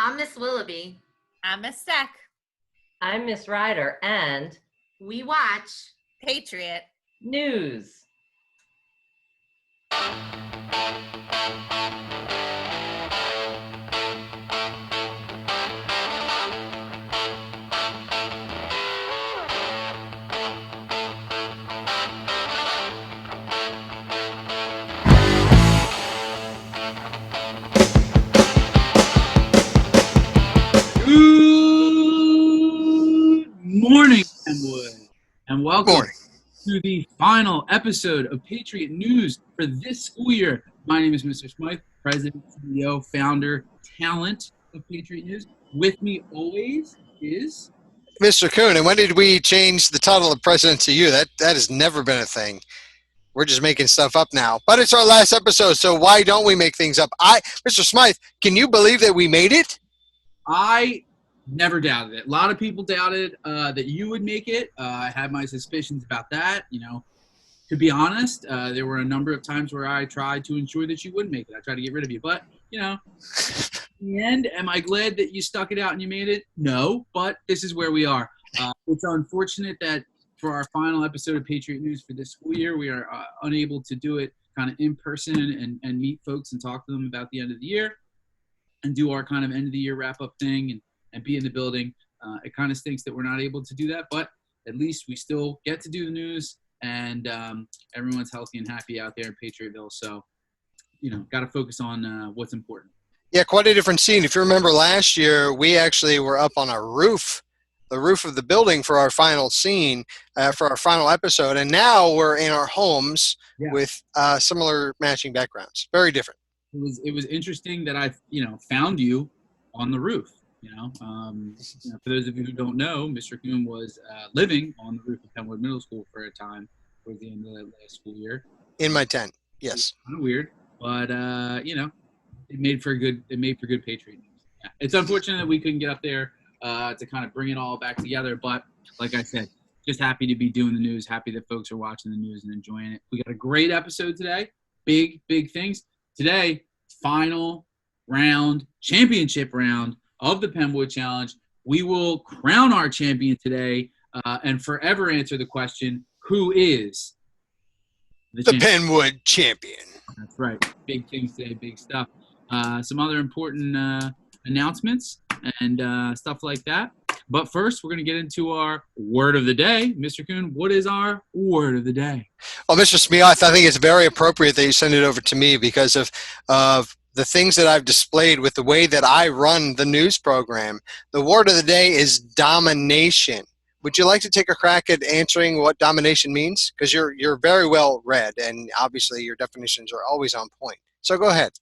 I'm Miss Willoughby. I'm Miss Sec. I'm Miss Ryder, and we watch Patriot News. Morning, Kenwood, and welcome to the final episode of Patriot News for this school year. My name is Mr. Smythe, President, CEO, Founder, Talent of Patriot News. With me always is Mr. Kuhn. And when did we change the title of President to you? That has never been a thing. We're just making stuff up now. But it's our last episode, so why don't we make things up? Mr. Smythe, can you believe that we made it? I never doubted it. A lot of people doubted that you would make it. I had my suspicions about that. You know, to be honest, there were a number of times where I tried to ensure that you wouldn't make it. I tried to get rid of you. But, you know, in the end, am I glad that you stuck it out and you made it? No, but this is where we are. It's unfortunate that for our final episode of Patriot News for this school year, we are unable to do it kind of in person and meet folks and talk to them about the end of the year and do our kind of end of the year wrap up thing and be in the building. It kind of stinks that we're not able to do that, but at least we still get to do the news, and everyone's healthy and happy out there in Patriotville. So, you know, got to focus on what's important. Yeah, quite a different scene. If you remember last year, we actually were up on a roof, the roof of the building for our final scene, for our final episode, and now we're in our homes with similar matching backgrounds. Very different. It was interesting that I, found you on the roof. For those of you who don't know, Mr. Kuhn was living on the roof of Penwood Middle School for a time towards the end of the last school year. In my tent, yes. Kind of weird, but it made for good Patriot News. Yeah. It's unfortunate that we couldn't get up there to kind of bring it all back together, but like I said, just happy to be doing the news. Happy that folks are watching the news and enjoying it. We got a great episode today. Big things today. Final round, championship round of the Penwood Challenge. We will crown our champion today and forever answer the question, who is the Penwood champion? That's right. Big things today, big stuff. Some other important announcements and stuff like that. But first, we're going to get into our word of the day. Mr. Kuhn, what is our word of the day? Well, Mr. Smythe, I think it's very appropriate that you send it over to me because of the things that I've displayed with the way that I run the news program. The word of the day is domination. Would you like to take a crack at answering what domination means? Because you're very well read, and obviously your definitions are always on point. So go ahead.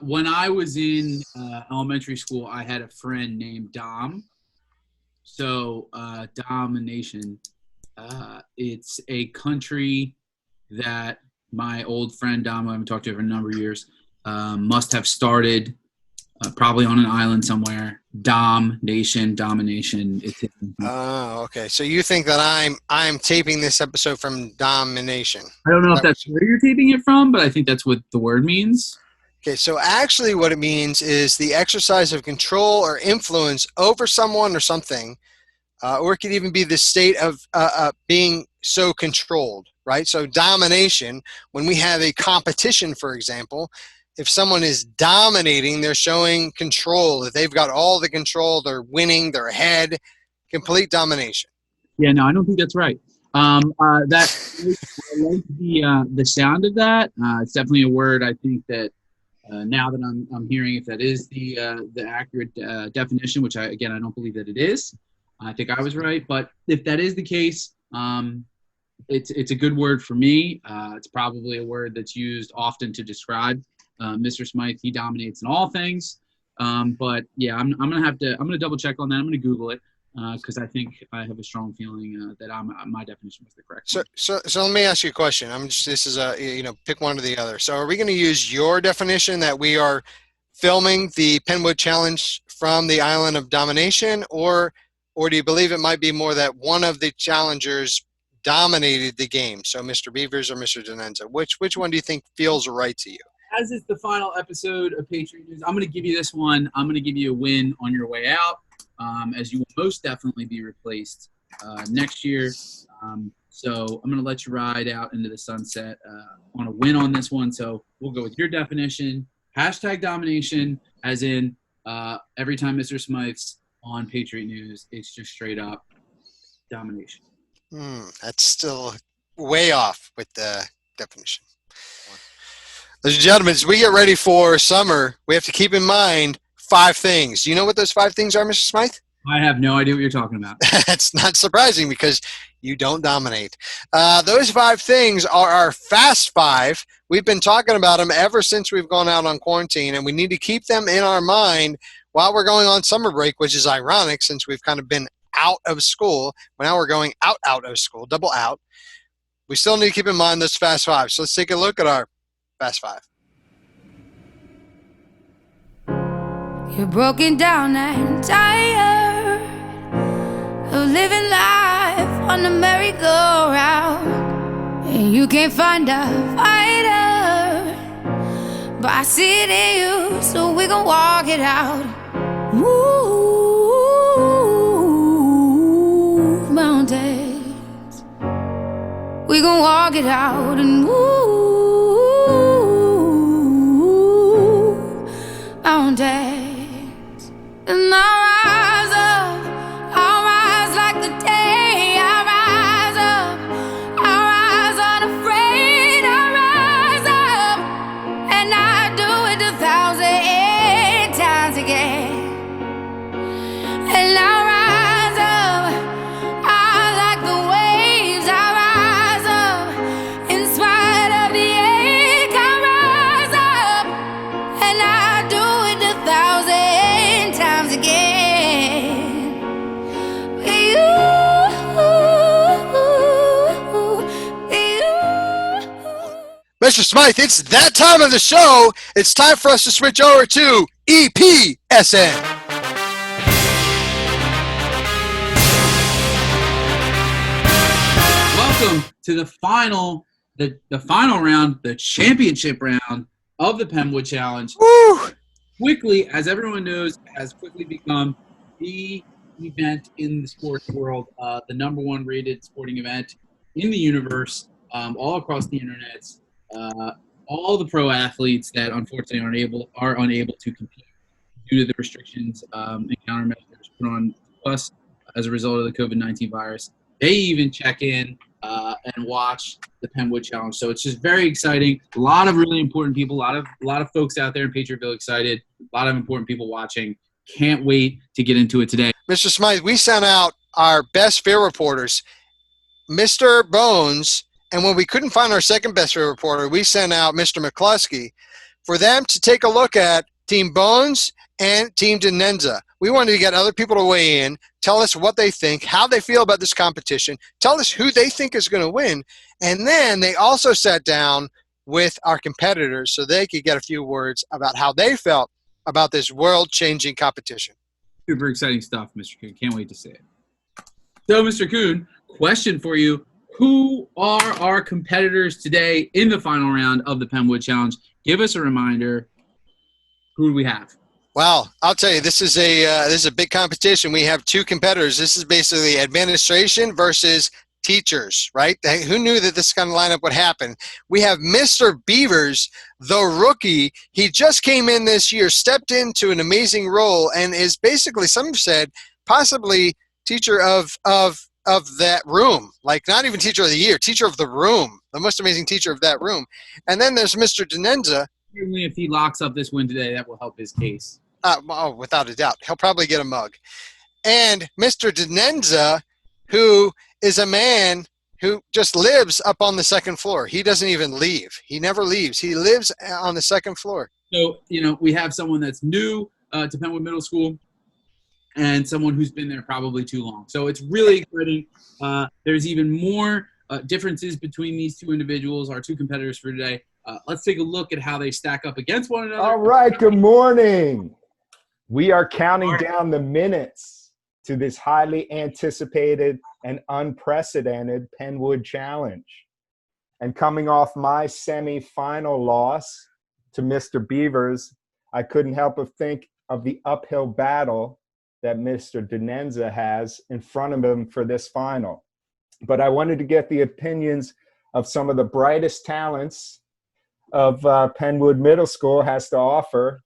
When I was in elementary school, I had a friend named Dom. So domination, it's a country that my old friend Dom, I haven't talked to for a number of years, must have started probably on an island somewhere. Domination. Oh, okay. So you think that I'm taping this episode from domination? I don't know if that's where you're taping it from, but I think that's what the word means. Okay, so actually what it means is the exercise of control or influence over someone or something, or it could even be the state of being so controlled, right? So domination, when we have a competition, for example, if someone is dominating, they're showing control, that they've got all the control, they're winning, they're ahead, complete domination. Yeah, no, I don't think that's right. I like the sound of that. It's definitely a word I think that now that I'm hearing, if that is the accurate definition, which I don't believe that it is. I think I was right, but if that is the case, it's a good word for me. It's probably a word that's used often to describe Mr. Smythe. He dominates in all things, but yeah, I'm gonna double check on that. I'm gonna Google it because I think I have a strong feeling that my definition was the correct one. So let me ask you a question. This is pick one or the other. So are we going to use your definition that we are filming the Penwood Challenge from the island of domination, or do you believe it might be more that one of the challengers dominated the game? So Mr. Beavers or Mr. Denenza, which one do you think feels right to you? as it's the final episode of Patriot News, I'm going to give you this one. I'm going to give you a win on your way out, as you will most definitely be replaced next year. So I'm going to let you ride out into the sunset on a win on this one. So we'll go with your definition. Hashtag domination, as in every time Mr. Smythe's on Patriot News, it's just straight up domination. That's still way off with the definition. Ladies and gentlemen, as we get ready for summer, we have to keep in mind 5 things. Do you know what those 5 things are, Mr. Smythe? I have no idea what you're talking about. That's not surprising because you don't dominate. Those 5 things are our Fast 5. We've been talking about them ever since we've gone out on quarantine, and we need to keep them in our mind while we're going on summer break, which is ironic since we've kind of been out of school. Well, now we're going out of school, double out. We still need to keep in mind those Fast 5. So let's take a look at our Fast 5. You're broken down and tired of living life on the merry-go-round, and you can't find a fighter, but I see it in you, so we gon' walk it out. Move mountains, we gon' walk it out and move mountains. And I'll rise like the day. I'll rise up, I'll rise unafraid. I'll rise up, and I do it 1,000 times again. And I'll rise up, I like the waves. I'll rise up, in spite of the ache. I'll rise up, and I do it 1,000 times again. Mr. Smythe, it's that time of the show. It's time for us to switch over to EPSN. Welcome to the final round, the championship round of the Penwood Challenge. Woo! Quickly, as everyone knows, has quickly become the event in the sports world, the number 1 rated sporting event in the universe, all across the internet. All the pro athletes that unfortunately are unable to compete due to the restrictions and countermeasures put on us as a result of the COVID-19 virus, they even check in and watch the Penwood Challenge. So it's just very exciting. A lot of really important people, a lot of folks out there in Patriotville excited. A lot of important people watching. Can't wait to get into it today. Mr. Smythe, we sent out our best field reporters, Mr. Bones, and when we couldn't find our second best field reporter, we sent out Mr. McCluskey for them to take a look at Team Bones and Team Denenza. We wanted to get other people to weigh in, tell us what they think, how they feel about this competition, tell us who they think is going to win, and then they also sat down with our competitors so they could get a few words about how they felt about this world-changing competition. Super exciting stuff, Mr. Kuhn. Can't wait to see it. So, Mr. Kuhn, question for you. Who are our competitors today in the final round of the Penwood Challenge? Give us a reminder. Who do we have? Well, I'll tell you, this is a big competition. We have 2 competitors. This is basically administration versus teachers, right? Who knew that this kind of lineup would happen? We have Mr. Beavers, the rookie. He just came in this year, stepped into an amazing role, and is basically, some have said, possibly teacher of that room. Like, not even teacher of the year, teacher of the room, the most amazing teacher of that room. And then there's Mr. Denenza. Certainly, if he locks up this win today, that will help his case. Without a doubt. He'll probably get a mug. And Mr. Denenza, who is a man who just lives up on the second floor. He doesn't even leave. He never leaves. He lives on the second floor. So, we have someone that's new to Penwood Middle School and someone who's been there probably too long. So it's really exciting. There's even more differences between these 2 individuals, our 2 competitors for today. Let's take a look at how they stack up against one another. All right, good morning. We are counting down the minutes to this highly anticipated and unprecedented Penwood Challenge. And coming off my semifinal loss to Mr. Beavers, I couldn't help but think of the uphill battle that Mr. Denenza has in front of him for this final. But I wanted to get the opinions of some of the brightest talents of Penwood Middle School has to offer.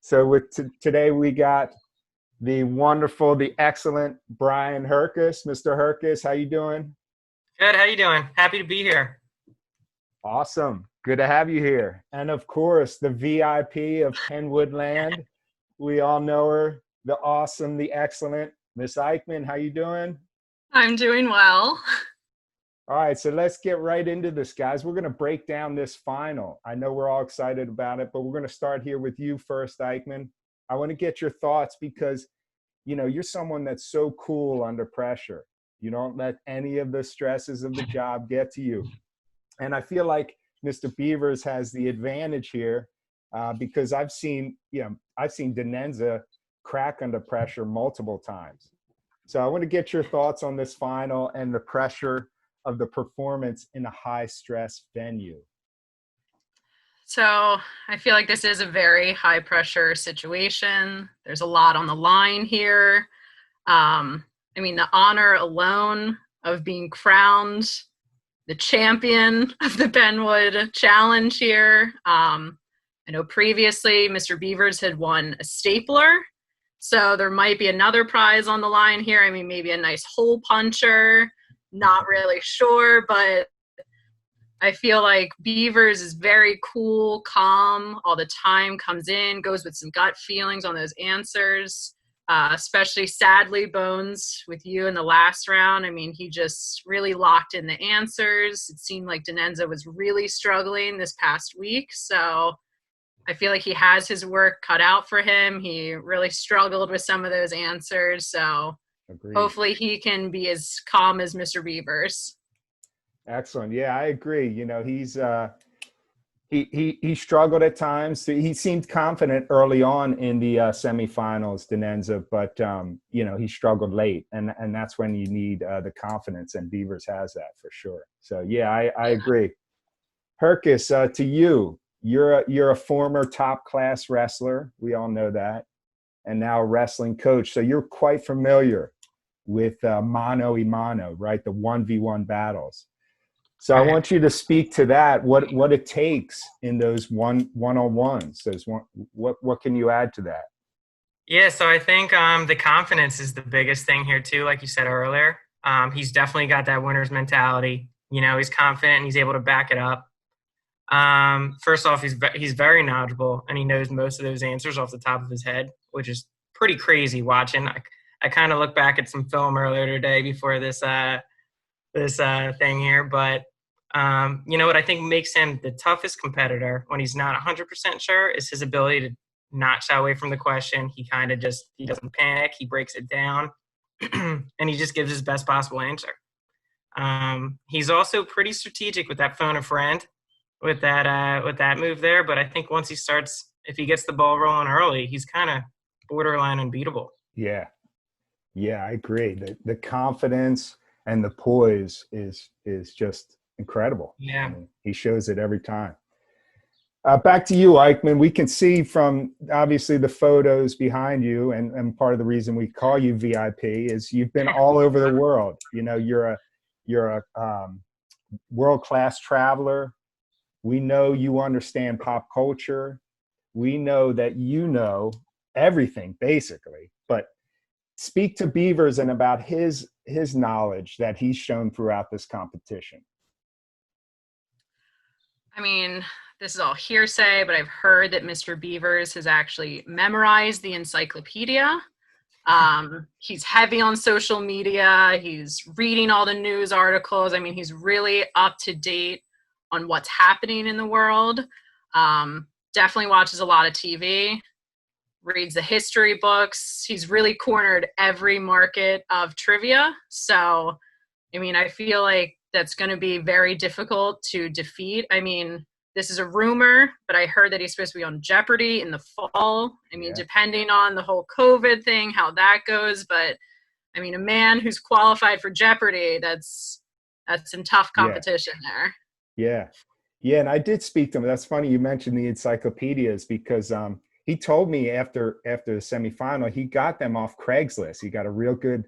So today we got the wonderful, the excellent Brian Herkus. Mr. Herkus, how you doing? Good. How you doing? Happy to be here. Awesome. Good to have you here. And of course, the VIP of Penwood Land. We all know her, the awesome, the excellent Miss Eichmann. How you doing? I'm doing well. All right, so let's get right into this, guys. We're going to break down this final. I know we're all excited about it, but we're going to start here with you first, Eichmann. I want to get your thoughts because, you know, you're someone that's so cool under pressure. You don't let any of the stresses of the job get to you. And I feel like Mr. Beavers has the advantage here because I've seen Denenza crack under pressure multiple times. So I want to get your thoughts on this final and the pressure of the performance in a high stress venue. So I feel like this is a very high pressure situation. There's a lot on the line here. I mean, the honor alone of being crowned the champion of the Penwood Challenge here. I know previously Mr. Beavers had won a stapler. So there might be another prize on the line here. I mean, maybe a nice hole puncher. Not really sure, but I feel like Beavers is very cool, calm all the time, comes in, goes with some gut feelings on those answers, especially sadly, Bones, with you in the last round. I mean, he just really locked in the answers. It seemed like Denenza was really struggling this past week, so I feel like he has his work cut out for him. He really struggled with some of those answers, so Agreed. hopefully he can be as calm as Mr. Beavers. Excellent. Yeah, I agree. You know, he's he struggled at times. He seemed confident early on in the semifinals, Denenza, but you know, he struggled late, and that's when you need the confidence, and Beavers has that for sure. So yeah, I agree. Herkus, to you, you're a former top class wrestler. We all know that. And now a wrestling coach. So you're quite familiar with mano a mano, right? The 1v1 battles. So I want you to speak to that, what it takes in those one-on-ones. What can you add to that? Yeah, so I think the confidence is the biggest thing here too, like you said earlier. He's definitely got that winner's mentality. You know, he's confident and he's able to back it up. First off, he's very knowledgeable and he knows most of those answers off the top of his head, which is pretty crazy watching. I kind of looked back at some film earlier today before this thing here, but you know what I think makes him the toughest competitor when he's not 100% sure is his ability to not shy away from the question. He doesn't panic. He breaks it down and he just gives his best possible answer. He's also pretty strategic with that phone a friend, with that move there. But I think once he starts, if he gets the ball rolling early, he's kind of borderline unbeatable. Yeah, I agree. The confidence and the poise is just incredible. Yeah, I mean, he shows it every time. Back to you, Eichmann. We can see from obviously the photos behind you, and part of the reason we call you VIP is you've been all over the world. You know, you're a world-class traveler. We know you understand pop culture. We know that you know everything, basically. But speak to Beavers and about his knowledge that he's shown throughout this competition. I mean, this is all hearsay, but I've heard that Mr. Beavers has actually memorized the encyclopedia. He's heavy on social media. He's reading all the news articles. I mean, he's really up to date on what's happening in the world. Definitely watches a lot of TV, reads the history books. He's really cornered every market of trivia. So, I mean, I feel like that's going to be very difficult to defeat. I mean, this is a rumor, but I heard that he's supposed to be on Jeopardy in the fall. I mean, depending on the whole COVID thing, how that goes. But, I mean, a man who's qualified for Jeopardy, that's some tough competition there. Yeah, and I did speak to him. That's funny you mentioned the encyclopedias because he told me after the semifinal he got them off Craigslist. He got a real good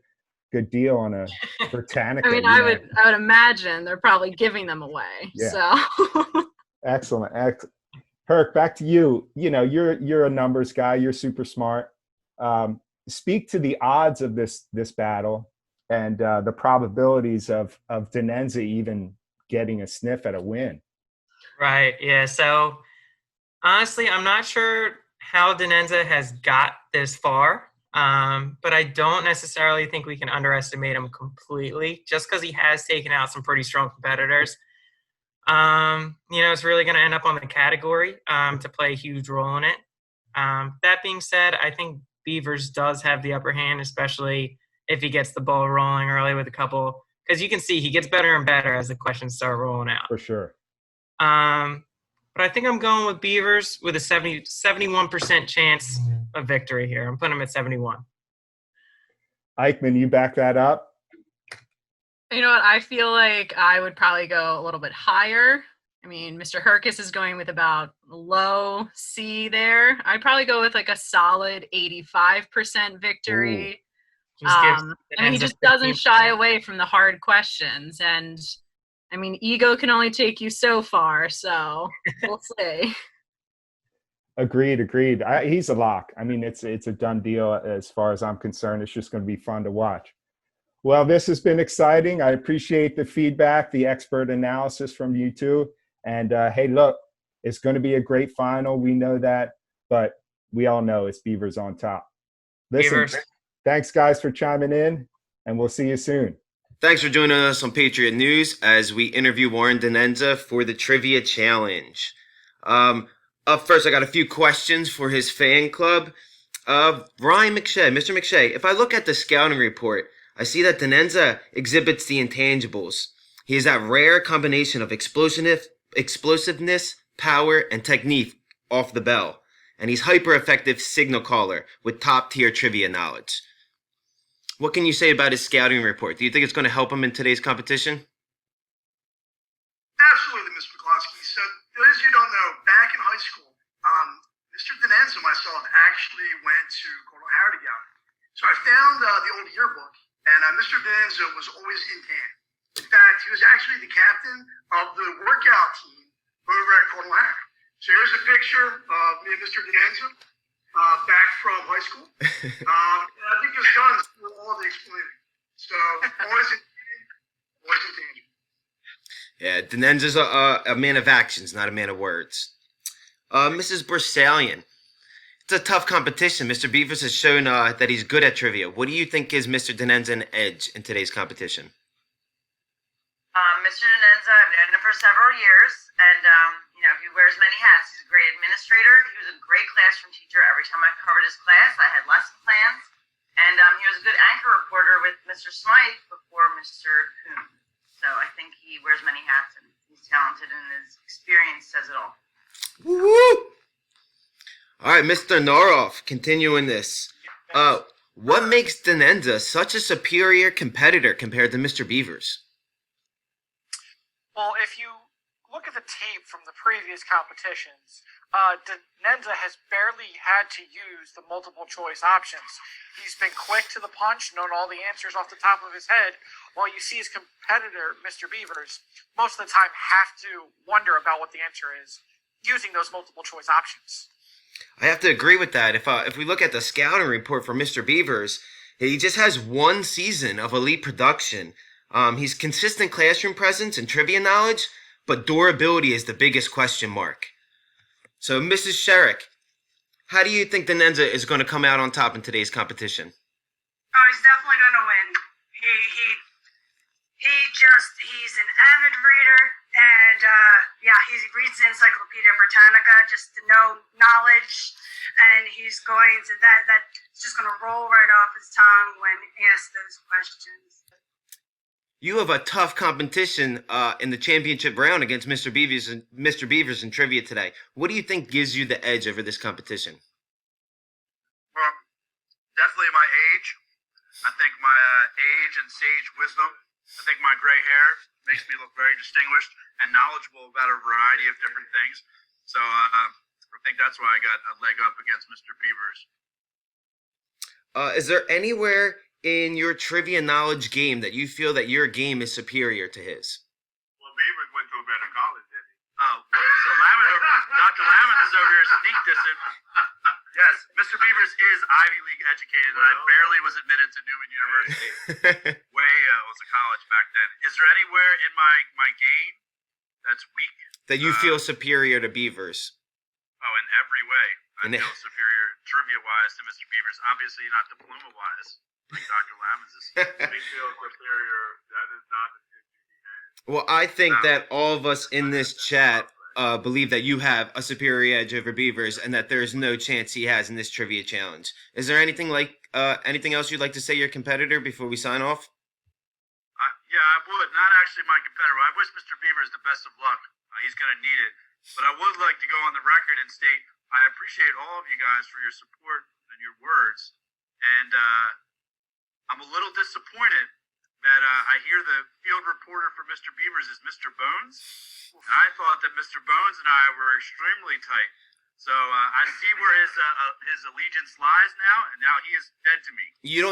deal on a Britannica. I mean, I would imagine they're probably giving them away. Yeah. So Excellent. Herc, back to you. You know, you're a numbers guy. You're super smart. Speak to the odds of this battle and the probabilities of Denenza even getting a sniff at a win. Right. Yeah. So honestly, I'm not sure how Denenza has got this far, but I don't necessarily think we can underestimate him completely just because he has taken out some pretty strong competitors. It's really going to end up on the category to play a huge role in it. That being said, I think Beavers does have the upper hand, especially if he gets the ball rolling early with a couple, because you can see he gets better and better as the questions start rolling out. For sure. But I think I'm going with Beavers with a 71% chance of victory here. I'm putting him at 71. Eichmann, you back that up? you know what? I feel like I would probably go a little bit higher. I mean, Mr. Herkus is going with about low C there. I'd probably go with like a solid 85% victory. I mean, he just doesn't shy away from the hard questions. And I mean, ego can only take you so far. So we'll see. Agreed. He's a lock. I mean, it's a done deal as far as I'm concerned. It's just going to be fun to watch. Well, this has been exciting. I appreciate the feedback, the expert analysis from you two. And hey, look, it's going to be a great final. We know that, but we all know it's Beavers on top. Listen, Beavers. Thanks guys for chiming in, and we'll see you soon. Thanks for joining us on Patriot News as we interview Warren Denenza for the Trivia Challenge. Up first, I got a few questions for his fan club. Ryan McShay, Mr. McShay, if I look at the scouting report, I see that Denenza exhibits the intangibles. He has that rare combination of explosiveness, power, and technique off the bell. And he's hyper-effective signal caller with top-tier trivia knowledge. What can you say about his scouting report? Do you think it's going to help him in today's competition? Absolutely, Mr. McCloskey. So, those you don't know, back in high school, Mr. Denenza and myself actually went to Cornell Howard together. So I found the old yearbook, and Mr. Denenza was always in tan. In fact, he was actually the captain of the workout team over at Cornell Howard. So here's a picture of me and Mr. Denenza back from high school. And I think his guns were all the explaining. So always in tan, always in danger. Yeah, Denenza's a man of actions, not a man of words. Mrs. Bersalian, it's a tough competition. Mr. Beavers has shown that he's good at trivia. What do you think gives Mr. Denenza an edge in today's competition? Mr. Denenza, I've known him for several years, and he wears many hats. He's a great administrator. He was a great classroom teacher. Every time I covered his class, I had lesson plans, and he was a good anchor reporter with Mr. Smythe before Mr. Kuhn. So I think he wears many hats, and he's talented, and his experience says it all. Woo! All right, Mr. Noroff, continuing this. What makes Denenza such a superior competitor compared to Mr. Beavers? Well, if you look at the tape from the previous competitions, Denenza has barely had to use the multiple choice options. He's been quick to the punch, known all the answers off the top of his head, while you see his competitor, Mr. Beavers, most of the time have to wonder about what the answer is using those multiple choice options. I have to agree with that. If we look at the scouting report for Mr. Beavers, he just has one season of elite production. He's consistent classroom presence and trivia knowledge, but durability is the biggest question mark. So, Mrs. Sherrick, how do you think Denenza is going to come out on top in today's competition? Oh, he's definitely going to win. He's an avid reader, and he reads the Encyclopedia Britannica just to know knowledge, and he's going to that's just going to roll right off his tongue when asked those questions. You have a tough competition in the championship round against Mr. Beavers in trivia today. What do you think gives you the edge over this competition? Well, definitely my age. I think my age and sage wisdom I think my gray hair makes me look very distinguished and knowledgeable about a variety of different things. So I think that's why I got a leg up against Mr. Beavers. Is there anywhere in your trivia knowledge game that you feel that your game is superior to his? Well, Beavers went to a better college, did he? Oh, so Dr. Lamont is over here sneak dissing. Yes, Mr. Beavers is Ivy League educated, and I barely was admitted to Newman University. Was a college back then. Is there anywhere in my game that's weak? That you feel superior to Beavers? Oh, in every way. I feel superior trivia-wise to Mr. Beavers. Obviously not diploma-wise, like Dr. Lamons is. We feel superior. That is not the Well, I think that all of us in this chat believe that you have a superior edge over Beavers and that there's no chance he has in this trivia challenge. Is there anything else you'd like to say to your competitor before we sign off? Yeah, I would. Not actually my competitor. I wish Mr. Beavers the best of luck. He's going to need it. But I would like to go on the record and state I appreciate all of you guys for your support and your words. And I'm a little disappointed that I hear the field reporter for Mr. Beavers is Mr. Bones. And I thought that Mr. Bones and I were extremely tight. So I see where his allegiance lies now, and now he is dead to me. You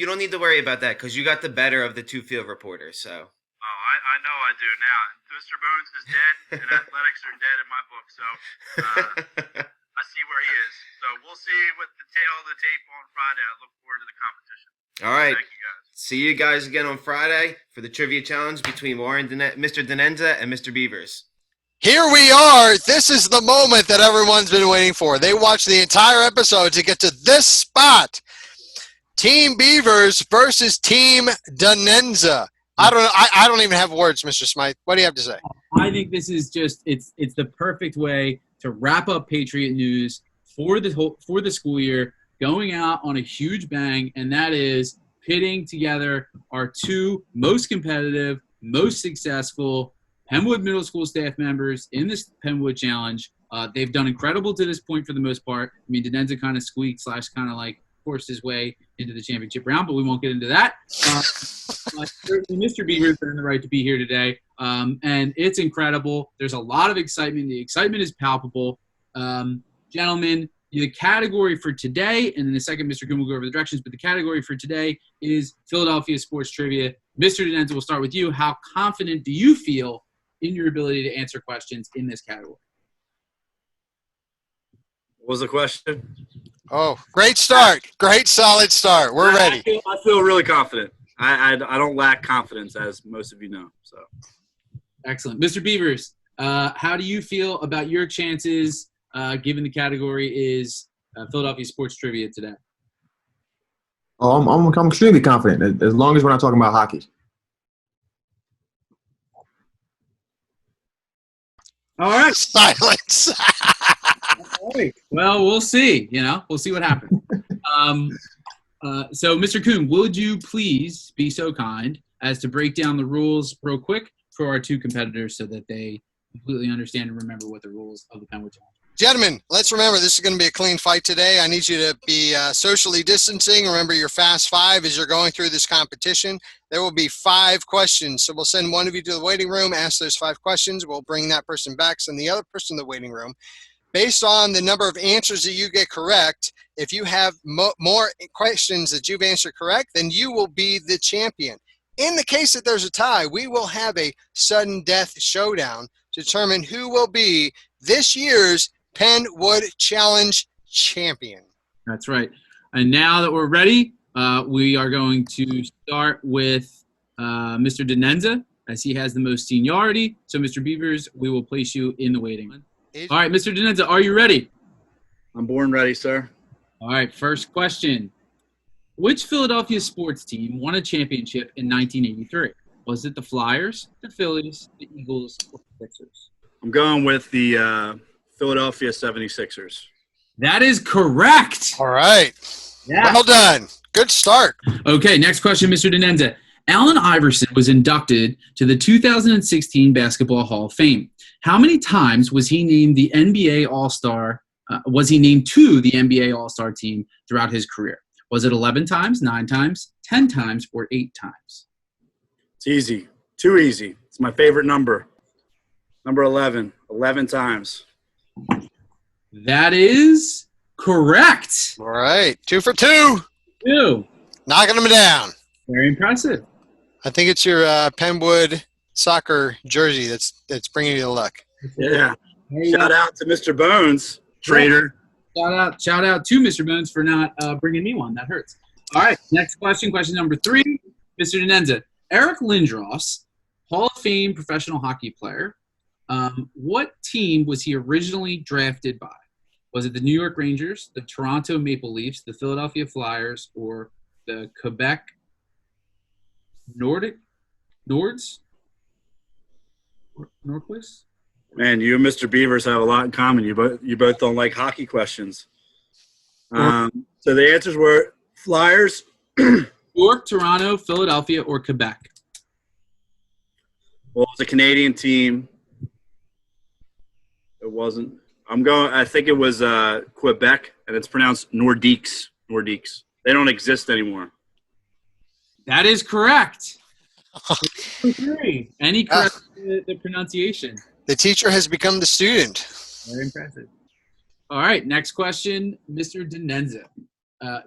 don't need to worry about that because you got the better of the two field reporters. So. Oh, I know I do now. Mr. Bones is dead, and athletics are dead in my book. So I see where he is. So we'll see what the tail of the tape on Friday. I look forward to the competition. All right. Thank you, guys. See you guys again on Friday for the trivia challenge between Mr. Denenza and Mr. Beavers. Here we are. This is the moment that everyone's been waiting for. They watched the entire episode to get to this spot. Team Beavers versus Team Denenza. I don't even have words, Mr. Smythe. What do you have to say? I think this is just it's the perfect way to wrap up Patriot news for the school year, going out on a huge bang, and that is pitting together our two most competitive, most successful Penwood Middle School staff members in this Penwood Challenge. They've done incredible to this point for the most part. I mean, Denenza kind of squeaked / kind of like forced his way into the championship round, but we won't get into that. Certainly Mr. Beavers earned the right to be here today, and it's incredible. There's a lot of excitement. The excitement is palpable. Gentlemen, the category for today, and in a second Mr. Kuhn will go over the directions, but the category for today is Philadelphia Sports Trivia. Mr. Denenza, we'll start with you. How confident do you feel in your ability to answer questions in this category? What was the question? Oh, great start. Great solid start. We're ready. I feel really confident. I don't lack confidence, as most of you know. So, excellent. Mr. Beavers, how do you feel about your chances given the category is Philadelphia Sports Trivia today? Oh, I'm extremely confident, as long as we're not talking about hockey. All right. Silence. All right. Well, we'll see. We'll see what happens. So, Mr. Kuhn, would you please be so kind as to break down the rules real quick for our two competitors so that they completely understand and remember what the rules of the Penwood Challenge are? Gentlemen, let's remember this is going to be a clean fight today. I need you to be socially distancing. Remember your fast five as you're going through this competition. There will be 5 questions. So we'll send one of you to the waiting room, ask those 5 questions. We'll bring that person back, send the other person to the waiting room. Based on the number of answers that you get correct, if you have more questions that you've answered correct, then you will be the champion. In the case that there's a tie, we will have a sudden death showdown to determine who will be this year's Penwood Challenge champion. That's right. And now that we're ready, we are going to start with Mr. Denenza, as he has the most seniority. So, Mr. Beavers, we will place you in the waiting room. All right, Mr. Denenza, are you ready? I'm born ready, sir. All right, first question. Which Philadelphia sports team won a championship in 1983? Was it the Flyers, the Phillies, the Eagles, or the Sixers? I'm going with the Philadelphia 76ers. That is correct. All right. Yeah. Well done. Good start. Okay, next question, Mr. Denenza. Allen Iverson was inducted to the 2016 Basketball Hall of Fame. How many times was he named the NBA All-Star? Was he named to the NBA All-Star team throughout his career? Was it 11 times, 9 times, 10 times, or 8 times? It's easy. Too easy. It's my favorite number. Number 11. 11 times. That is correct. All right. 2 for 2. 2. Knocking them down. Very impressive. I think it's your Penwood soccer jersey that's bringing you the luck. Yeah. Shout out to Mr. Bones, trader. Shout out to Mr. Bones for not bringing me one. That hurts. All right. Next question. Question number 3. Mr. Denenza. Eric Lindros, Hall of Fame professional hockey player. What team was he originally drafted by? Was it the New York Rangers, the Toronto Maple Leafs, the Philadelphia Flyers, or the Quebec Nords? Norquist? Man, you and Mr. Beavers have a lot in common. You both don't like hockey questions. So the answers were Flyers, York, Toronto, Philadelphia, or Quebec? Well, it's a Canadian team. It wasn't. I think it was Quebec, and it's pronounced Nordiques. Nordiques. They don't exist anymore. That is correct. Any correct the pronunciation? The teacher has become the student. Very impressive. All right, next question, Mr. Denenza.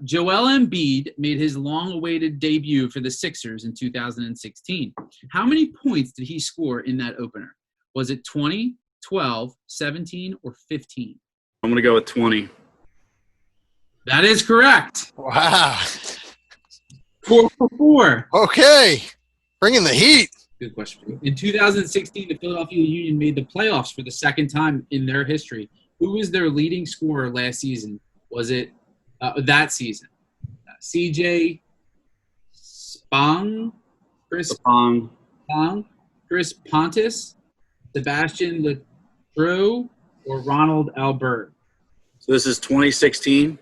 Joel Embiid made his long-awaited debut for the Sixers in 2016. How many points did he score in that opener? Was it 20, 12, 17, or 15? I'm going to go with 20. That is correct. Wow. 4 for 4. Okay. Bringing the heat. Good question for you. In 2016, the Philadelphia Union made the playoffs for the second time in their history. Who was their leading scorer last season? Was it that season? CJ Spong, Chris Pontus, Sebastian Leroux, or Ronald Albert? So this is 2016,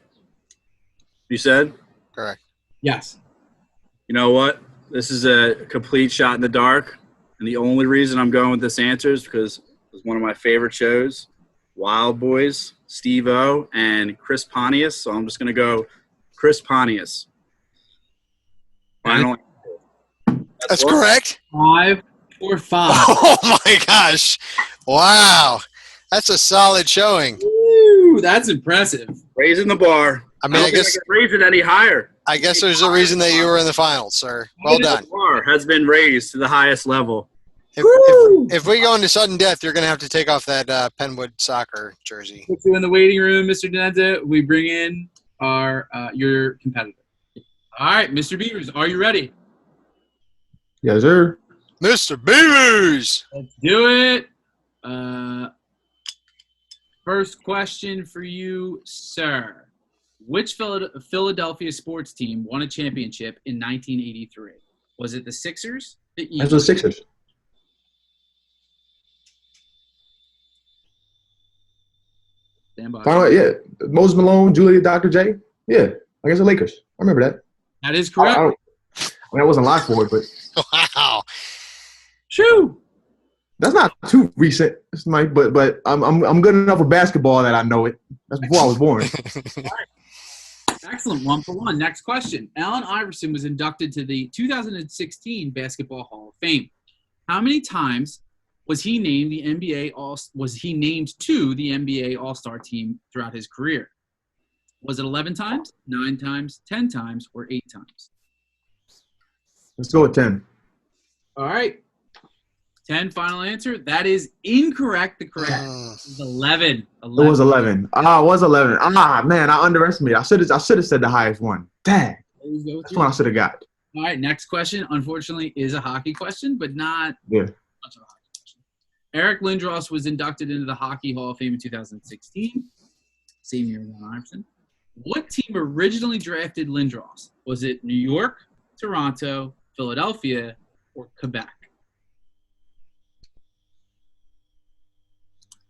you said? Correct. Yes. You know what? This is a complete shot in the dark, and the only reason I'm going with this answer is because it was one of my favorite shows, Wild Boys, Steve-O, and Chris Pontius. So I'm just going to go Chris Pontius. Final. That's correct. 5 for 5. Oh, my gosh. Wow. That's a solid showing. Ooh, that's impressive. Raising the bar. I mean, I guess I can raise it any higher. I guess there's a reason that you were in the finals, sir. Well done. The bar has been raised to the highest level. If we go into sudden death, you're going to have to take off that Penwood soccer jersey. Put you in the waiting room, Mr. Denenza. We bring in your competitor. All right, Mr. Beavers, are you ready? Yes, sir. Mr. Beavers. Let's do it. First question for you, sir. Which Philadelphia sports team won a championship in 1983? Was it the Sixers? The Eagles? That's the Sixers. Stand by. Finally, yeah. Moses Malone, Julia, Dr. J. Yeah, I guess the Lakers. I remember that. That is correct. I wasn't live for it, but wow. Shoo. That's not too recent. It's but I'm good enough with basketball that I know it. That's before I was born. Excellent. 1 for 1. Next question. Allen Iverson was inducted to the 2016 Basketball Hall of Fame. How many times was he named to the NBA All-Star team throughout his career? Was it 11 times, 9 times, 10 times, or 8 times? Let's go with 10. All right. 10, final answer. That is incorrect. The correct is 11. It was 11. It was 11. Man, I underestimated. I should have said the highest one. Dang. That's one I should have got. All right, next question, unfortunately, is a hockey question, but not yeah. much of a hockey question. Eric Lindros was inducted into the Hockey Hall of Fame in 2016, same year as Allen Iverson. What team originally drafted Lindros? Was it New York, Toronto, Philadelphia, or Quebec?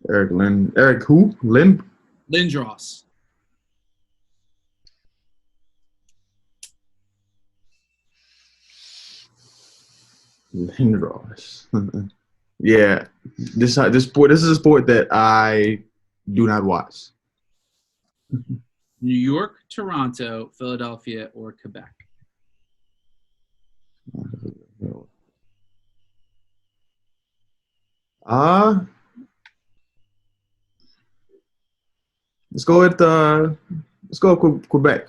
Eric who? Lindros. Lindros. Yeah. This is a sport that I do not watch. New York, Toronto, Philadelphia, or Quebec? Let's go with Quebec.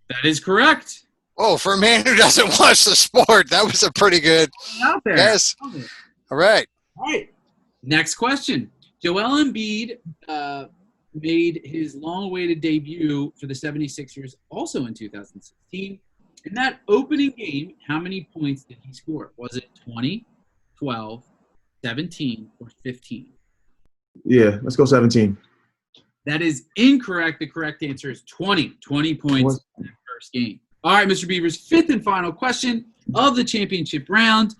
That is correct. Oh, for a man who doesn't watch the sport, that was a pretty good Out there. guess. All right. All right. Next question. Joel Embiid made his long-awaited debut for the 76ers also in 2016. In that opening game, how many points did he score? Was it 20, 12, 17, or 15? Yeah, let's go 17. That is incorrect. The correct answer is 20. 20 points in the first game. All right, Mr. Beavers, fifth and final question of the championship round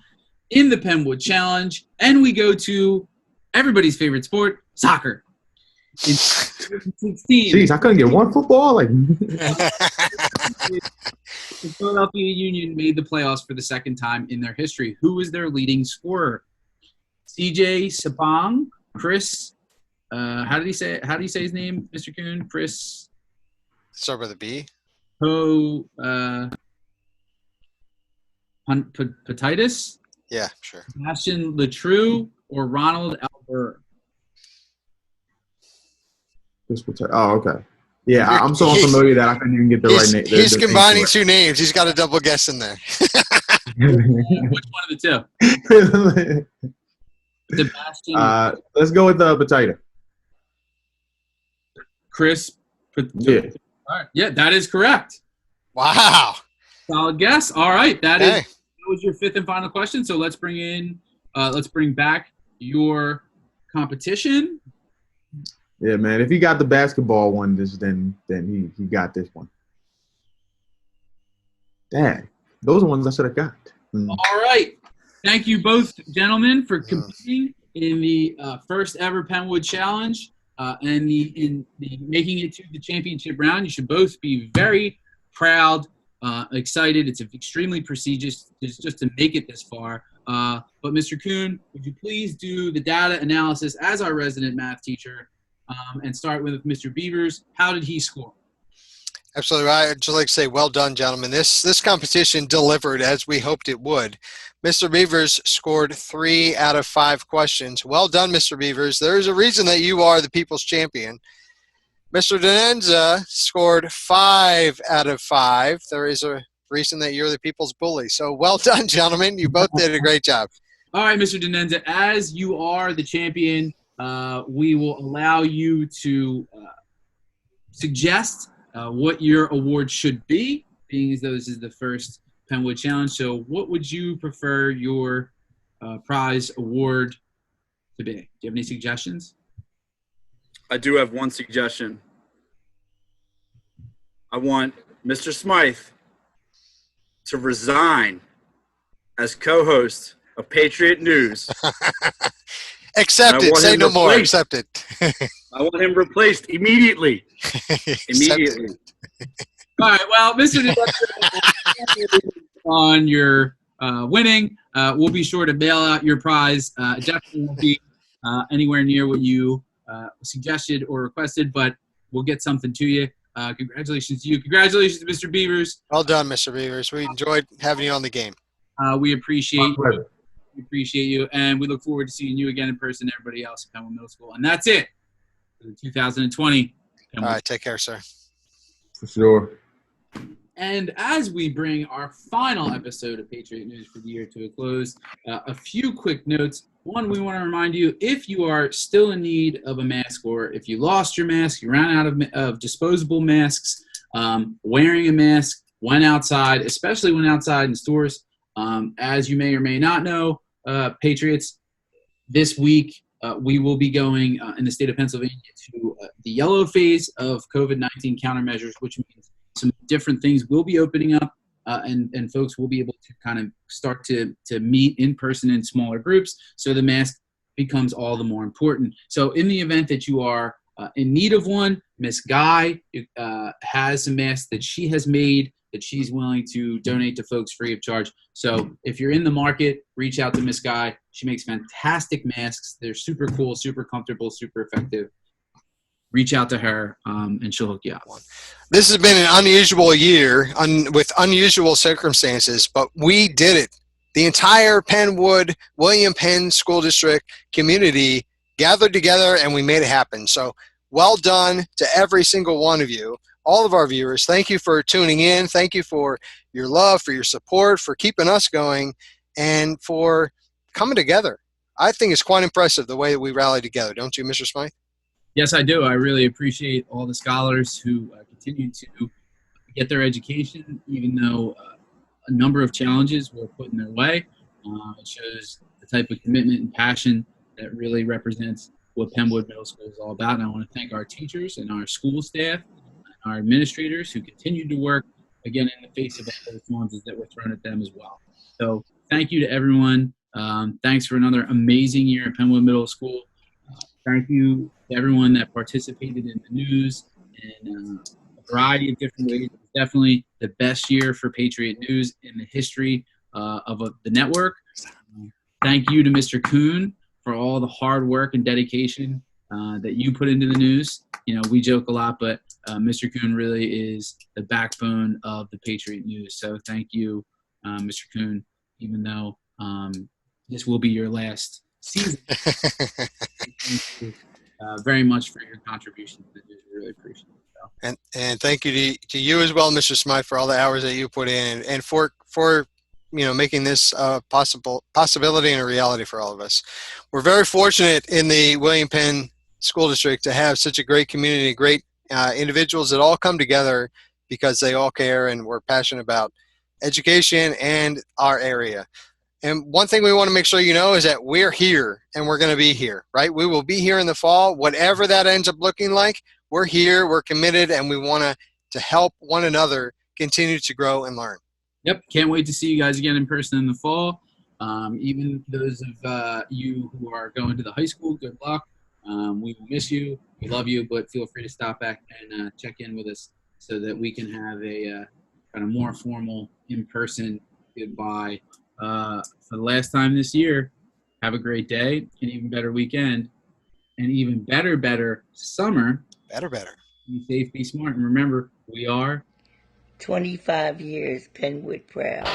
in the Penwood Challenge. And we go to everybody's favorite sport, soccer. In 2016, Jeez, I couldn't get one football. Like, the Philadelphia Union made the playoffs for the second time in their history. Who was their leading scorer? CJ Sabang, Chris. How do you say his name, Mr. Kuhn? Chris. Start with a B. Petitis. Yeah, sure. Sebastian Letrue or Ronald Albert. oh, okay. Yeah, I'm so unfamiliar that I couldn't even get the right name. He's combining two names. He's got a double guess in there. Which one of the two? Sebastian. Let's go with Potato. Chris. Yeah. All right. Yeah, that is correct. Wow. Solid guess. All right. That was your fifth and final question. So let's bring back your competition. Yeah, man. If he got the basketball one, then he got this one. Dang. Those are ones I should have got. All right. Thank you both, gentlemen, for competing in the first ever Penwood Challenge and in making it to the championship round. You should both be very proud, excited. It's extremely prestigious just to make it this far. But Mr. Kuhn, would you please do the data analysis as our resident math teacher and start with Mr. Beavers? How did he score? Absolutely. I'd just like to say, well done, gentlemen. This competition delivered as we hoped it would. Mr. Beavers scored 3 out of 5 questions. Well done, Mr. Beavers. There is a reason that you are the people's champion. Mr. Denenza scored 5 out of 5. There is a reason that you're the people's bully. So well done, gentlemen. You both did a great job. All right, Mr. Denenza, as you are the champion, we will allow you to suggest what your award should be, being as though this is the first Penwood Challenge. So what would you prefer your prize award to be? Do you have any suggestions? I do have one suggestion. I want Mr. Smythe to resign as co-host of Patriot News. Accepted. Say no more. Accepted. I want him replaced immediately. Immediately. All right. Well, Mr. on your winning, we'll be sure to bail out your prize. It definitely won't be anywhere near what you suggested or requested, but we'll get something to you. Congratulations to you. Congratulations to Mr. Beavers. Well done, Mr. Beavers. We enjoyed having you on the game. We appreciate you. We appreciate you, and we look forward to seeing you again in person, everybody else at Penwood Middle School. And that's it for 2020. All right, take care, sir. For sure. And as we bring our final episode of Patriot News for the year to a close, a few quick notes. One, we want to remind you, if you are still in need of a mask, or if you lost your mask, you ran out of disposable masks, wearing a mask when outside, especially when outside in stores, as you may or may not know, Patriots, this week we will be going in the state of Pennsylvania to the yellow phase of COVID-19 countermeasures, which means some different things will be opening up, and folks will be able to kind of start to meet in person in smaller groups, so the mask becomes all the more important. So in the event that you are in need of one, Miss Guy has some masks that she has made that she's willing to donate to folks free of charge. So if you're in the market, reach out to Miss Guy. She makes fantastic masks. They're super cool, super comfortable, super effective. Reach out to her, and she'll hook you up. This has been an unusual year with unusual circumstances, but we did it. the entire Penwood, William Penn School District community gathered together and we made it happen. So well done to every single one of you, all of our viewers. Thank you for tuning in. Thank you for your love, for your support, for keeping us going, and for coming together. I think it's quite impressive the way that we rallied together. Don't you, Mr. Smythe? Yes, I do. I really appreciate all the scholars who continue to get their education, even though a number of challenges were put in their way. It shows the type of commitment and passion that really represents what Penwood Middle School is all about. And I want to thank our teachers and our school staff and our administrators who continue to work, again, in the face of all the challenges that were thrown at them as well. So thank you to everyone. Thanks for another amazing year at Penwood Middle School. Thank you to everyone that participated in the news in a variety of different ways. It was definitely the best year for Patriot News in the history of the network. Thank you to Mr. Kuhn for all the hard work and dedication that you put into the news. You know, we joke a lot, but Mr. Kuhn really is the backbone of the Patriot News. So thank you, Mr. Kuhn, even though this will be your last season. Thank you very much for your contribution to the news. We really appreciate it. And thank you to you as well, Mr. Smythe, for all the hours that you put in and for making this possibility and a reality for all of us. We're very fortunate in the William Penn School District to have such a great community, great individuals that all come together because they all care and we're passionate about education and our area. And one thing we want to make sure you know is that we're here and we're going to be here, right? We will be here in the fall. Whatever that ends up looking like, we're here, we're committed, and we want to help one another continue to grow and learn. Yep, can't wait to see you guys again in person in the fall. Even those of you who are going to the high school, good luck. We will miss you. We love you, but feel free to stop back and check in with us so that we can have a kind of more formal in-person goodbye. For the last time this year, have a great day, an even better weekend, and even better summer. Better. Be safe, be smart, and remember, we are 25 years Penwood proud.